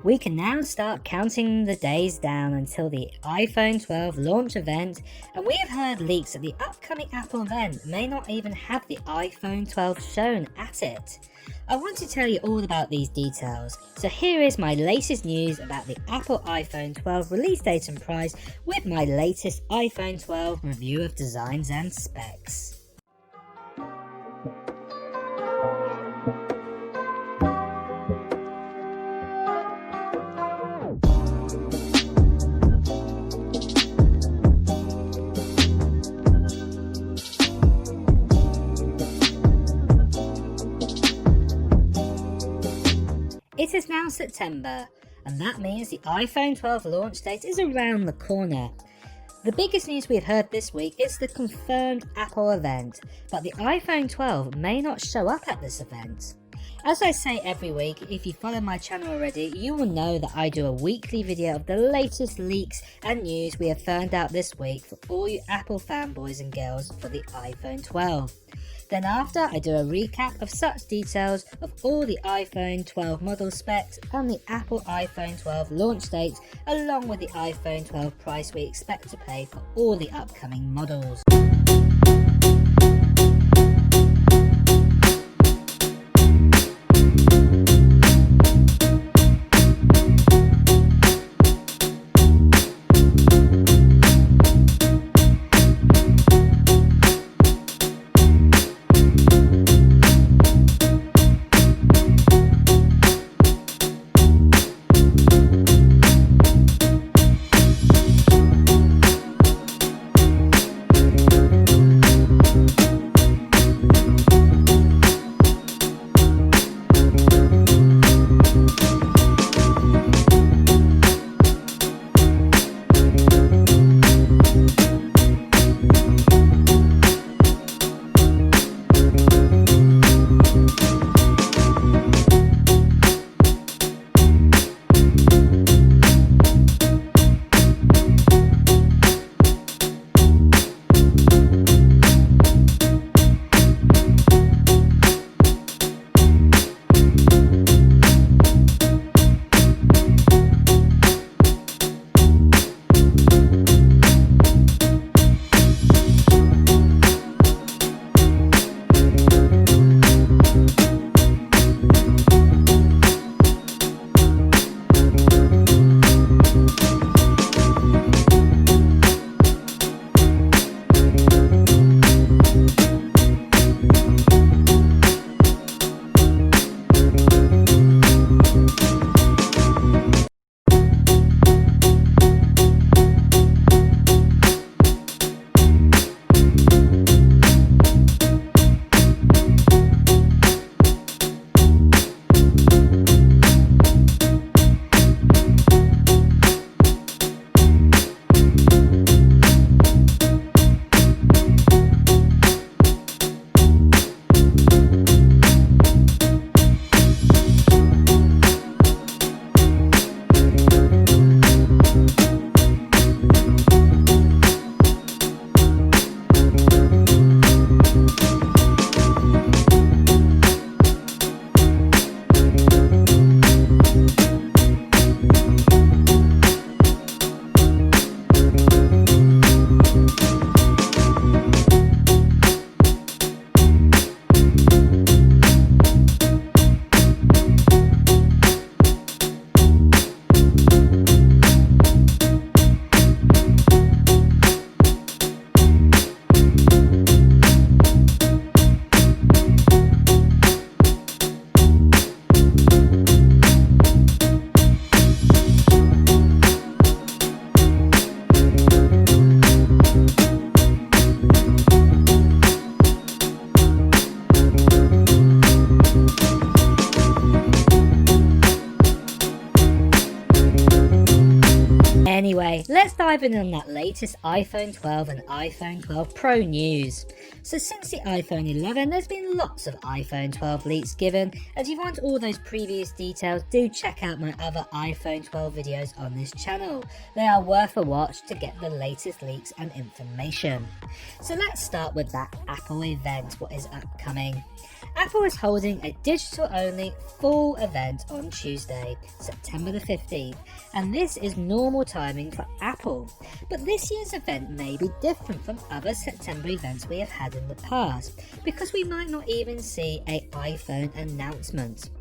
We can now start counting the days down until the iPhone 12 launch event, and we have heard leaks that the upcoming Apple event may not even have the iPhone 12 shown at it. I want to tell you all about these details, so here is my latest news about the Apple iPhone 12 release date and price with my latest iPhone 12 review of designs and specs. It is now September, and that means the iPhone 12 launch date is around the corner. The biggest news we've heard this week is the confirmed Apple event, but the iPhone 12 may not show up at this event. As I say every week, if you follow my channel already, you will know that I do a weekly video of the latest leaks and news we have found out this week for all you Apple fanboys and girls for the iPhone 12. Then after, I do a recap of such details of all the iPhone 12 model specs and the Apple iPhone 12 launch date, along with the iPhone 12 price we expect to pay for all the upcoming models. Anyway, let's dive in on that latest iPhone 12 and iPhone 12 Pro news. So since the iPhone 11, there's been lots of iPhone 12 leaks given, and if you want all those previous details, do check out my other iPhone 12 videos on this channel. They are worth a watch to get the latest leaks and information. So let's start with that Apple event, what is upcoming. Apple is holding a digital-only full event on Tuesday, September the 15th, and this is normal timing for Apple. But this year's event may be different from other September events we have had in the past, because we might not even see an iPhone announcement.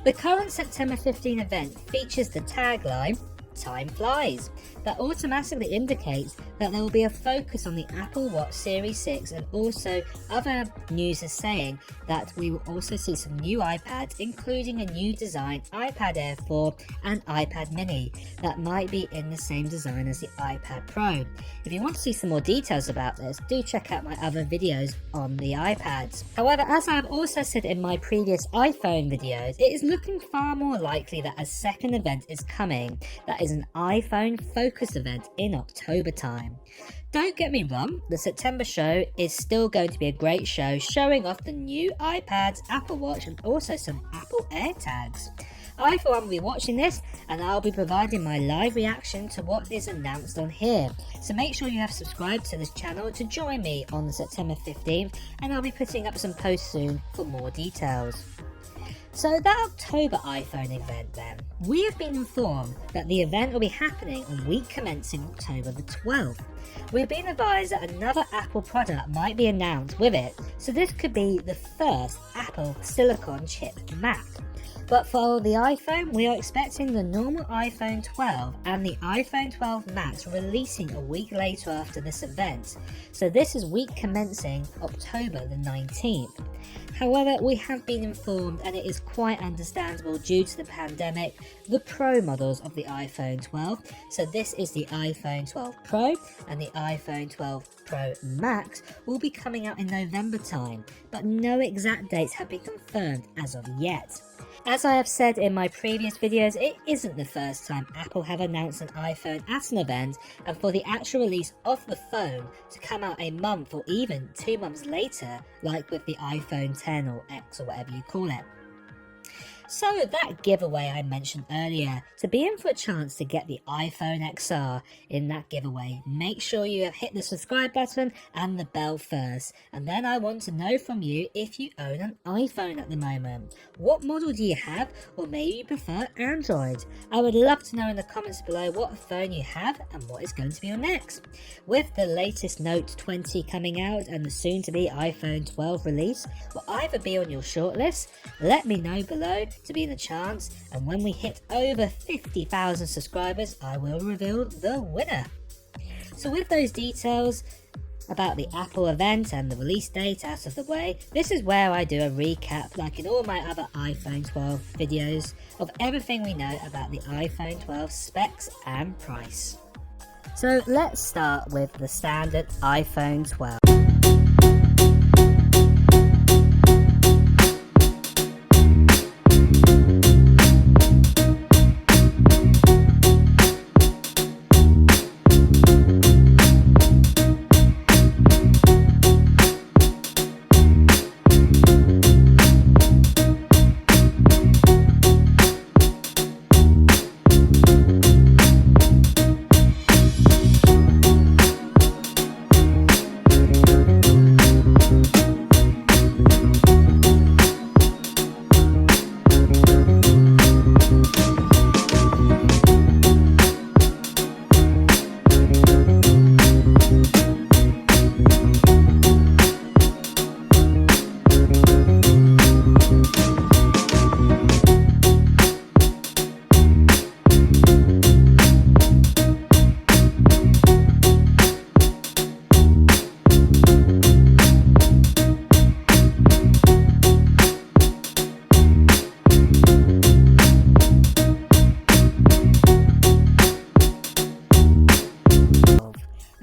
The current September 15 event features the tagline, "Time flies," that automatically indicates that there will be a focus on the Apple Watch Series 6, and also other news is saying that we will also see some new iPads, including a new design iPad Air 4 and iPad mini that might be in the same design as the iPad Pro. If you want to see some more details about this, do check out my other videos on the iPads. However, as I have also said in my previous iPhone videos, it is looking far more likely that a second event is coming that is an iPhone focus event in October time. Don't get me wrong, the September show is still going to be a great show, showing off the new iPads, Apple Watch, and also some Apple AirTags. I for one will be watching this, and I'll be providing my live reaction to what is announced on here. So make sure you have subscribed to this channel to join me on the September 15th, and I'll be putting up some posts soon for more details. So that October iPhone event then, we have been informed that the event will be happening on week commencing October the 12th. We've been advised that another Apple product might be announced with it, so this could be the first Apple Silicon chip Mac. But for the iPhone, we are expecting the normal iPhone 12 and the iPhone 12 Max releasing a week later after this event. So this is week commencing October the 19th. However, we have been informed, and it is quite understandable due to the pandemic, the Pro models of the iPhone 12. So this is the iPhone 12 Pro, and the iPhone 12 Pro Max will be coming out in November time, but no exact dates have been confirmed as of yet. As I have said in my previous videos, it isn't the first time Apple have announced an iPhone at an event, and for the actual release of the phone to come out a month or even 2 months later, like with the iPhone 10 or X or whatever you call it. So that giveaway I mentioned earlier, to be in for a chance to get the iPhone XR in that giveaway, make sure you have hit the subscribe button and the bell first. And then I want to know from you if you own an iPhone at the moment. What model do you have, or maybe you prefer Android? I would love to know in the comments below what phone you have and what is going to be your next. With the latest Note 20 coming out and the soon to be iPhone 12 release, will either be on your shortlist? Let me know below to be in the chance, and when we hit over 50,000 subscribers, I will reveal the winner. So with those details about the Apple event and the release date out of the way, this is where I do a recap, like in all my other iPhone 12 videos, of everything we know about the iPhone 12 specs and price. So let's start with the standard iPhone 12.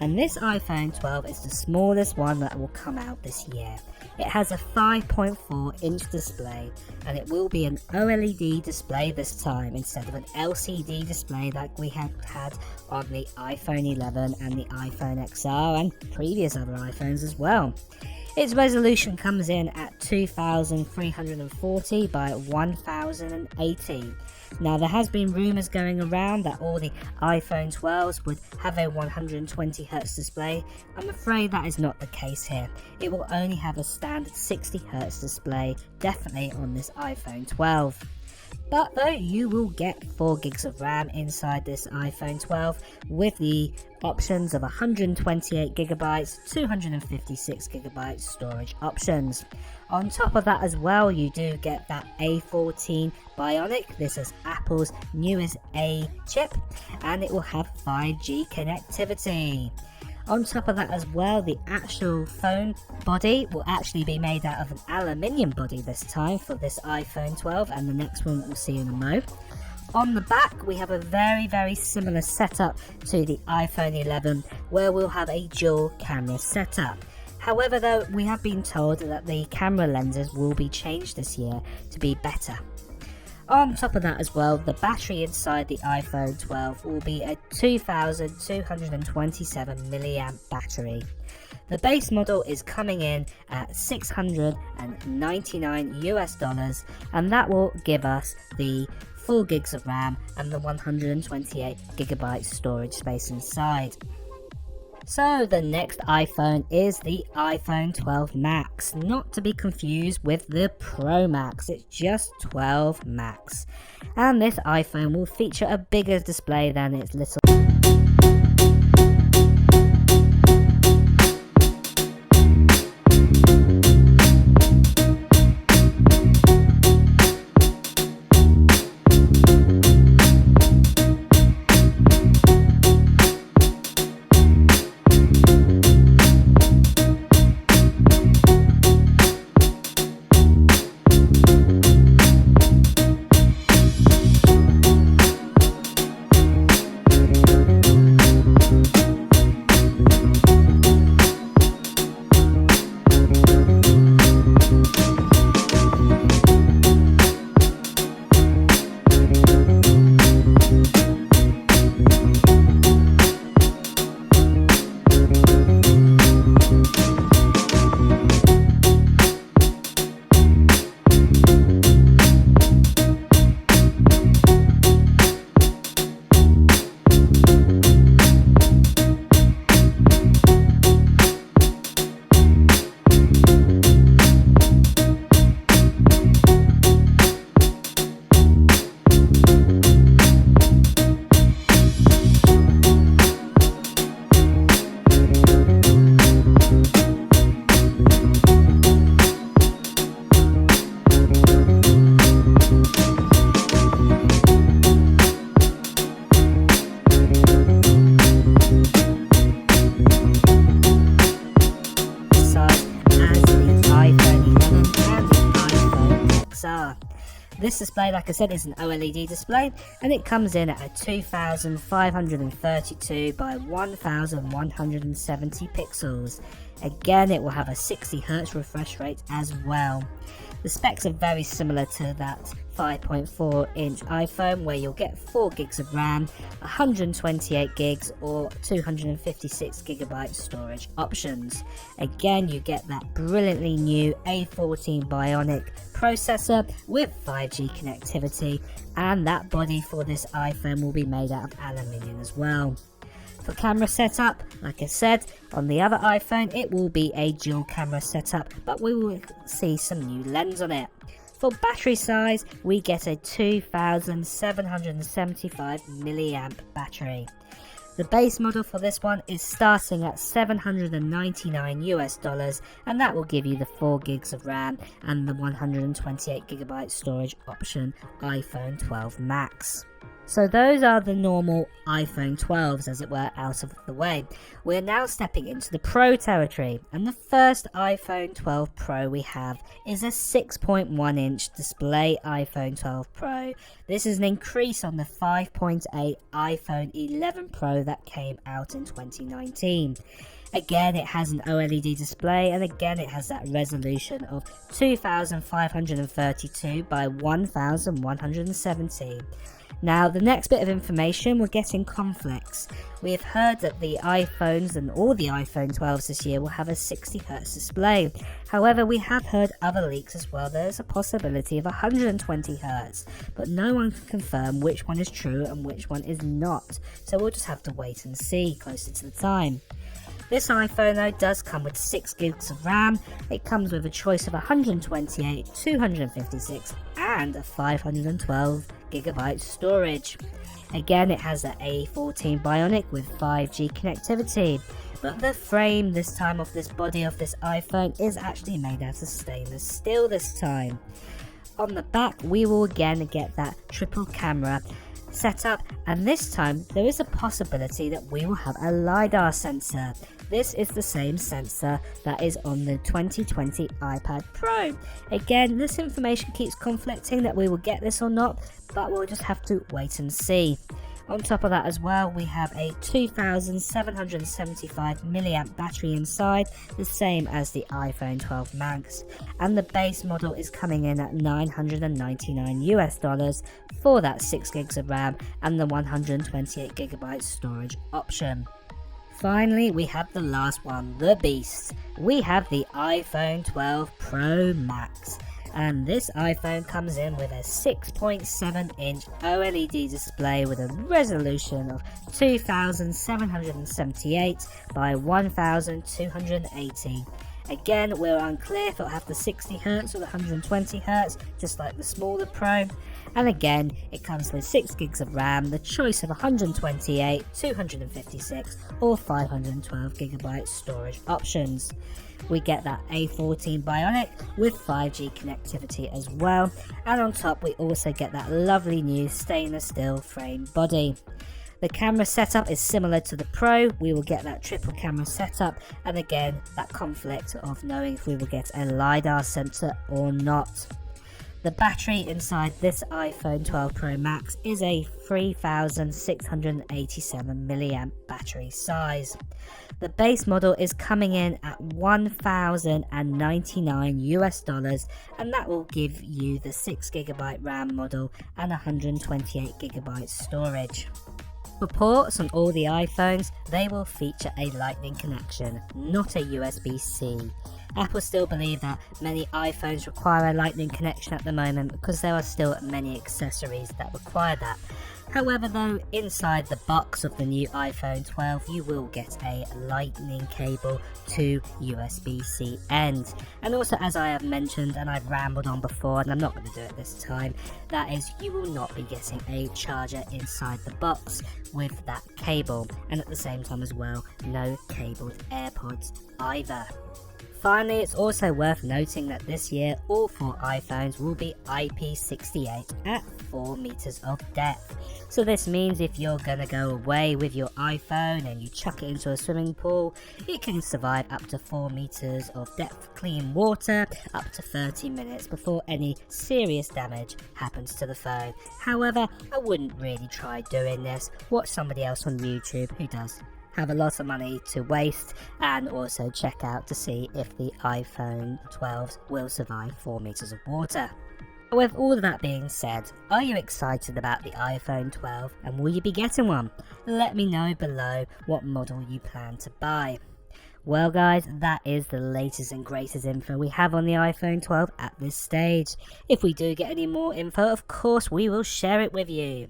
And this iPhone 12 is the smallest one that will come out this year. It has a 5.4 inch display, and it will be an OLED display this time instead of an LCD display like we have had on the iPhone 11 and the iPhone XR and previous other iPhones as well. Its resolution comes in at 2340 by 1080. Now, there has been rumours going around that all the iPhone 12s would have a 120Hz display. I'm afraid that is not the case here. It will only have a standard 60Hz display, definitely on this iPhone 12. But though you will get 4 gigs of RAM inside this iPhone 12 with the options of 128 gigabytes, 256 gigabytes storage options. On top of that as well, you do get that A14 Bionic. This is Apple's newest A chip, and it will have 5G connectivity. On top of that as well, the actual phone body will actually be made out of an aluminium body this time for this iPhone 12, and the next one we'll see in a mo. On the back, we have a very similar setup to the iPhone 11, where we'll have a dual camera setup. However, though, we have been told that the camera lenses will be changed this year to be better. On top of that as well, the battery inside the iPhone 12 will be a 2227 milliamp battery. The base model is coming in at $699 and that will give us the 4 gigs of RAM and the 128 gigabyte storage space inside. So the next iPhone is the iPhone 12 Max, not to be confused with the Pro Max, it's just 12 Max. And this iPhone will feature a bigger display than its little This display, like I said, is an OLED display and it comes in at a 2532 by 1170 pixels. Again, it will have a 60Hz refresh rate as well. The specs are very similar to that 5.4 inch iPhone, where you'll get 4 gigs of RAM, 128 gigs or 256 gigabyte storage options. Again, you get that brilliantly new A14 Bionic processor with 5G connectivity, and that body for this iPhone will be made out of aluminium as well. For camera setup, like I said, on the other iPhone it will be a dual camera setup, but we will see some new lens on it. For battery size, we get a 2775 milliamp battery. The base model for this one is starting at $799 and that will give you the 4 gigs of RAM and the 128 gigabyte storage option iPhone 12 Max. So those are the normal iPhone 12s, as it were, out of the way. We're now stepping into the Pro territory, and the first iPhone 12 Pro we have is a 6.1 inch display iPhone 12 Pro. This is an increase on the 5.8 iPhone 11 Pro that came out in 2019. Again, it has an OLED display, and again it has that resolution of 2532 by 1170. Now, the next bit of information, we're getting conflicts. We have heard that the iPhones and all the iPhone 12s this year will have a 60Hz display. However, we have heard other leaks as well. There's a possibility of 120Hz, but no one can confirm which one is true and which one is not. So we'll just have to wait and see closer to the time. This iPhone though does come with 6 gigs of RAM. It comes with a choice of 128, 256 and a 512GB storage. Again, it has the A14 Bionic with 5G connectivity, but the frame this time of this body of this iPhone is actually made out of stainless steel this time. On the back, we will again get that triple camera setup, and this time there is a possibility that we will have a LiDAR sensor. This is the same sensor that is on the 2020 iPad Pro. Again, this information keeps conflicting that we will get this or not, but we'll just have to wait and see. On top of that as well, we have a 2775 mAh battery inside, the same as the iPhone 12 Max, and the base model is coming in at $999 for that 6 gigs of RAM and the 128GB storage option. Finally, we have the last one, the beast. We have the iPhone 12 Pro Max. And this iPhone comes in with a 6.7-inch OLED display with a resolution of 2778 by 1280. Again, we're unclear if it'll have the 60Hz or the 120Hz, just like the smaller Pro. And again, it comes with 6 gigs of RAM, the choice of 128, 256 or 512GB storage options. We get that A14 Bionic with 5G connectivity as well, and on top we also get that lovely new stainless steel frame body. The camera setup is similar to the Pro. We will get that triple camera setup, and again that conflict of knowing if we will get a LiDAR sensor or not. The battery inside this iPhone 12 Pro Max is a 3687 mAh battery size. The base model is coming in at $1,099, and that will give you the 6GB RAM model and 128GB storage. For ports on all the iPhones, they will feature a Lightning connection, not a USB-C. Apple still believe that many iPhones require a Lightning connection at the moment because there are still many accessories that require that. However though, inside the box of the new iPhone 12 you will get a Lightning cable to USB-C end. And also, as I have mentioned and I've rambled on before, and I'm not going to do it this time, that is, you will not be getting a charger inside the box with that cable, and at the same time as well, no cabled AirPods either. Finally, it's also worth noting that this year all 4 iPhones will be IP68 at 4 meters of depth. So this means if you're gonna go away with your iPhone and you chuck it into a swimming pool, it can survive up to 4 meters of depth clean water up to 30 minutes before any serious damage happens to the phone. However, I wouldn't really try doing this. Watch somebody else on YouTube who does have a lot of money to waste, and also check out to see if the iPhone 12s will survive 4 meters of water. With all of that being said, are you excited about the iPhone 12 and will you be getting one? Let me know below what model you plan to buy. Well guys, that is the latest and greatest info we have on the iPhone 12 at this stage. If we do get any more info, of course we will share it with you.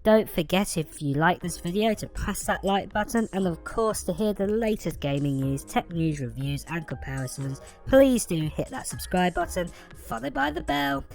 Don't forget, if you like this video, to press that like button, and of course to hear the latest gaming news, tech news, reviews and comparisons, please do hit that subscribe button followed by the bell.